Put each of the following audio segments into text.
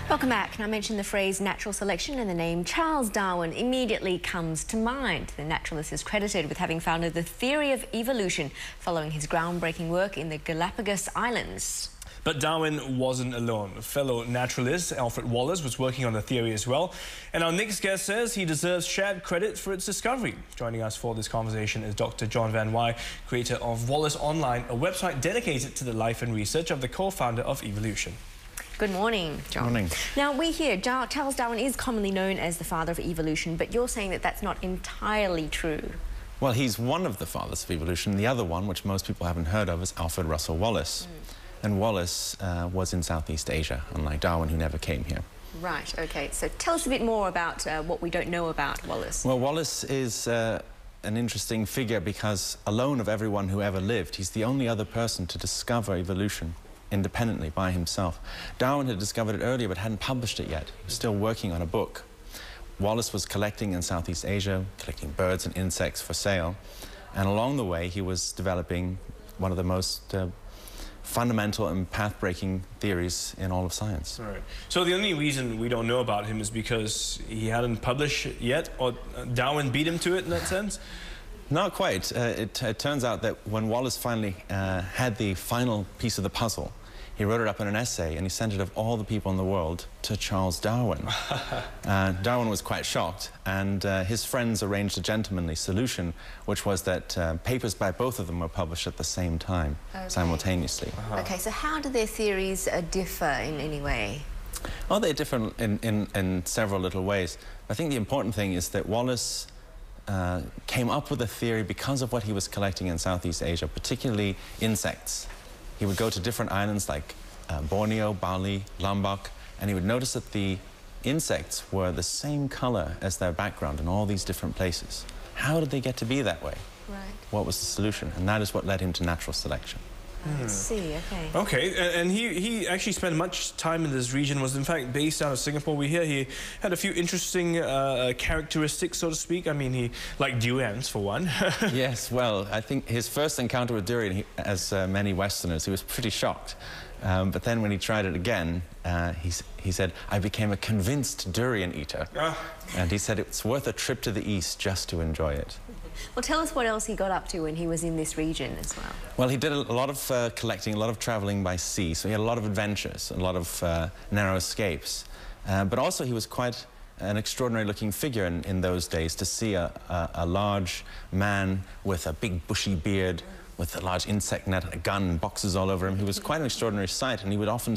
Welcome back. Now, I mentioned the phrase natural selection and the name Charles Darwin immediately comes to mind. The naturalist is credited with having founded the theory of evolution following his groundbreaking work in the Galapagos Islands. But Darwin wasn't alone. Fellow naturalist Alfred Wallace was working on the theory as well. And our next guest says he deserves shared credit for its discovery. Joining us for this conversation is Dr. John Van Wyhe, creator of Wallace Online, a website dedicated to the life and research of the co-founder of evolution. Good morning, John. Morning. Now, we hear Charles Darwin is commonly known as the father of evolution, but you're saying that that's not entirely true. Well, he's one of the fathers of evolution. The other one, which most people haven't heard of, is Alfred Russel Wallace. And Wallace was in Southeast Asia, unlike Darwin, who never came here. Right, OK. So tell us a bit more about what we don't know about Wallace. Well, Wallace is an interesting figure because alone of everyone who ever lived, he's the only other person to discover evolution independently by himself. Darwin had discovered it earlier but hadn't published it yet. He was still working on a book. Wallace was collecting in Southeast Asia, collecting birds and insects for sale, and along the way he was developing one of the most fundamental and path-breaking theories in all of science. All right. So the only reason we don't know about him is because he hadn't published it yet, or Darwin beat him to it in that sense? Not quite. It turns out that when Wallace finally had the final piece of the puzzle, he wrote it up in an essay and he sent it of all the people in the world to Charles Darwin. Darwin was quite shocked, and his friends arranged a gentlemanly solution, which was that papers by both of them were published at the same time, simultaneously. OK, so how do their theories differ in any way? Well, they differ in several little ways. I think the important thing is that Wallace came up with a theory because of what he was collecting in Southeast Asia, particularly insects. He would go to different islands like Borneo, Bali, Lombok, and he would notice that the insects were the same color as their background in all these different places. How did they get to be that way? Right. What was the solution? And that is what led him to natural selection. I see, OK. OK, and he actually spent much time in this region, was in fact based out of Singapore. We hear he had a few interesting characteristics, so to speak. I mean, he liked durians, for one. Yes, well, I think his first encounter with durian, as many Westerners, he was pretty shocked. But then when he tried it again, he said, I became a convinced durian eater. And he said it's worth a trip to the east just to enjoy it. Well, tell us what else he got up to when he was in this region as well. Well, he did a lot of collecting, a lot of traveling by sea, so he had a lot of adventures, a lot of narrow escapes. But also he was quite an extraordinary-looking figure in those days, to see a large man with a big bushy beard, with a large insect net, a gun, and boxes all over him. He was quite an extraordinary sight, and he would often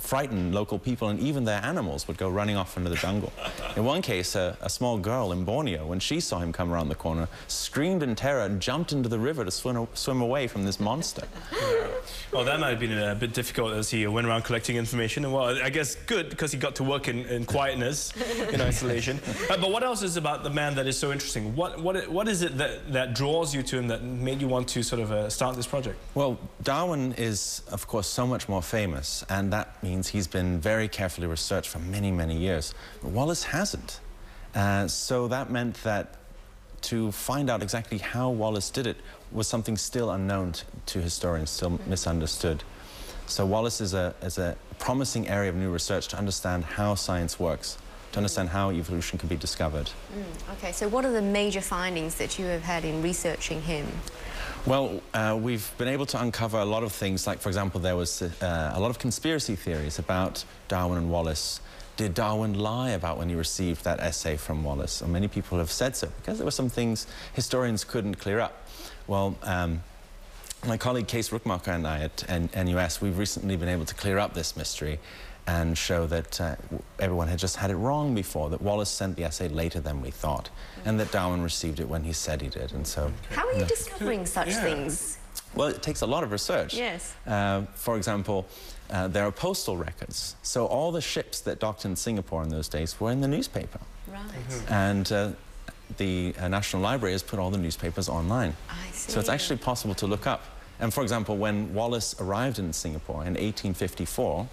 frighten local people, and even their animals would go running off into the jungle. In one case, a small girl in Borneo, when she saw him come around the corner, screamed in terror and jumped into the river to swim away from this monster. Yeah. Well, that might have been a bit difficult as he went around collecting information. And, well, I guess good, because he got to work in quietness, in isolation. But what else is about the man that is so interesting? What is it that draws you to him, that made you want to sort of start this project? Well, Darwin is, of course, so much more famous, and that means he's been very carefully researched for many, many years. But Wallace hasn't. So that meant that to find out exactly how Wallace did it was something still unknown to historians, still misunderstood. So Wallace is a promising area of new research to understand how science works, to understand how evolution can be discovered. OK, so what are the major findings that you have had in researching him? Well, we've been able to uncover a lot of things, like, for example, there was a lot of conspiracy theories about Darwin and Wallace. Did Darwin lie about when he received that essay from Wallace? And many people have said so, because there were some things historians couldn't clear up. Well, my colleague Case Rookmacher and I at NUS, we've recently been able to clear up this mystery and show that everyone had just had it wrong before, that Wallace sent the essay later than we thought, and that Darwin received it when he said he did. And so, how are you discovering such things? Well, it takes a lot of research. Yes. For example, there are postal records. So all the ships that docked in Singapore in those days were in the newspaper. Right. And the National Library has put all the newspapers online. I see. So it's actually possible to look up. And for example, when Wallace arrived in Singapore in 1854,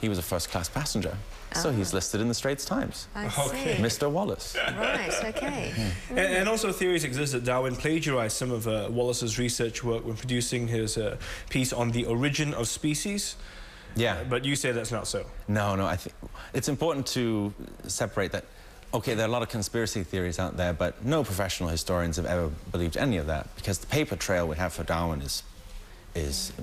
he was a first-class passenger. So he's listed in the Straits Times. I see. Mr. Wallace. Right, OK. And also theories exist that Darwin plagiarized some of Wallace's research work when producing his piece on the origin of species. Yeah. But you say that's not so. No, I think it's important to separate that. Okay, there are a lot of conspiracy theories out there, but no professional historians have ever believed any of that, because the paper trail we have for Darwin is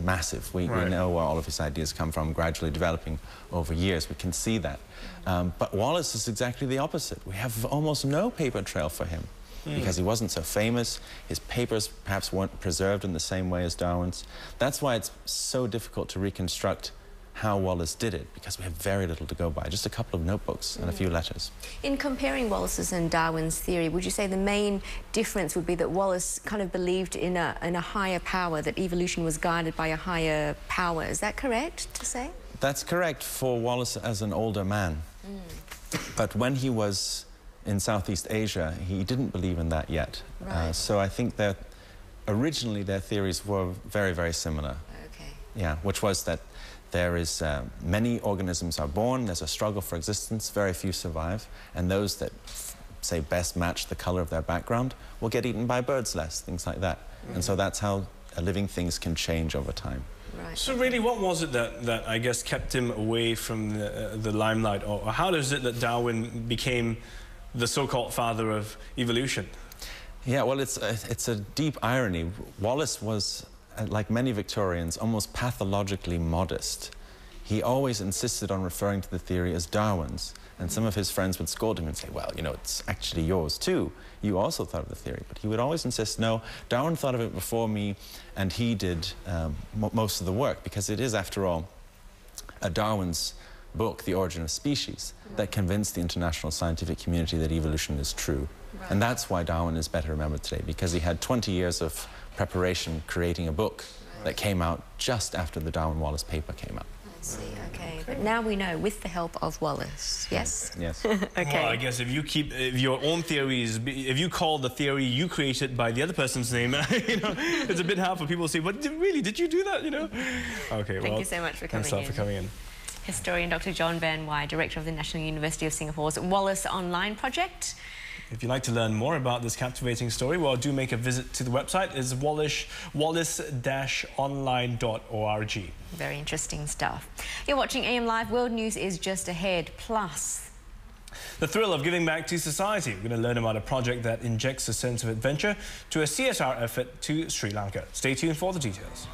massive. We know where all of his ideas come from, gradually developing over years. We can see that. But Wallace is exactly the opposite. We have almost no paper trail for him because he wasn't so famous. His papers perhaps weren't preserved in the same way as Darwin's. That's why it's so difficult to reconstruct how Wallace did it, because we have very little to go by, just a couple of notebooks and a few letters. In comparing Wallace's and Darwin's theory, would you say the main difference would be that Wallace kind of believed in a higher power, that evolution was guided by a higher power? Is that correct to say? That's correct for Wallace as an older man. But when he was in Southeast Asia, he didn't believe in that yet. Right. So I think that originally their theories were very, very similar. Okay. Yeah, which was that there is many organisms are born, there's a struggle for existence, very few survive, and those that, say, best match the color of their background will get eaten by birds less, things like that. And so that's how living things can change over time. Right. So really, what was it that I guess kept him away from the limelight, or how is it that Darwin became the so-called father of evolution? Yeah, well, it's a deep irony. Wallace was, like many Victorians, almost pathologically modest. He always insisted on referring to the theory as Darwin's, and some of his friends would scold him and say, well, you know, it's actually yours too. You also thought of the theory. But he would always insist, no, Darwin thought of it before me, and he did most of the work, because it is, after all, Darwin's book, The Origin of Species, that convinced the international scientific community that evolution is true. Right. And that's why Darwin is better remembered today, because he had 20 years of preparation creating a book that came out just after the Darwin-Wallace paper came out. I see, okay. But now we know, with the help of Wallace, yes? Yes. Okay. Well, I guess if you keep your own theories, if you call the theory you created by the other person's name, you know, it's a bit hard for people to say, but really, did you do that, you know? Okay, Thank you so much for coming in. Thanks a lot for coming in. Historian Dr. John Van Wyhe, Director of the National University of Singapore's Wallace Online Project. If you'd like to learn more about this captivating story, well, do make a visit to the website. It's wallace-online.org. Very interesting stuff. You're watching AM Live. World News is just ahead. Plus, the thrill of giving back to society. We're going to learn about a project that injects a sense of adventure to a CSR effort to Sri Lanka. Stay tuned for the details.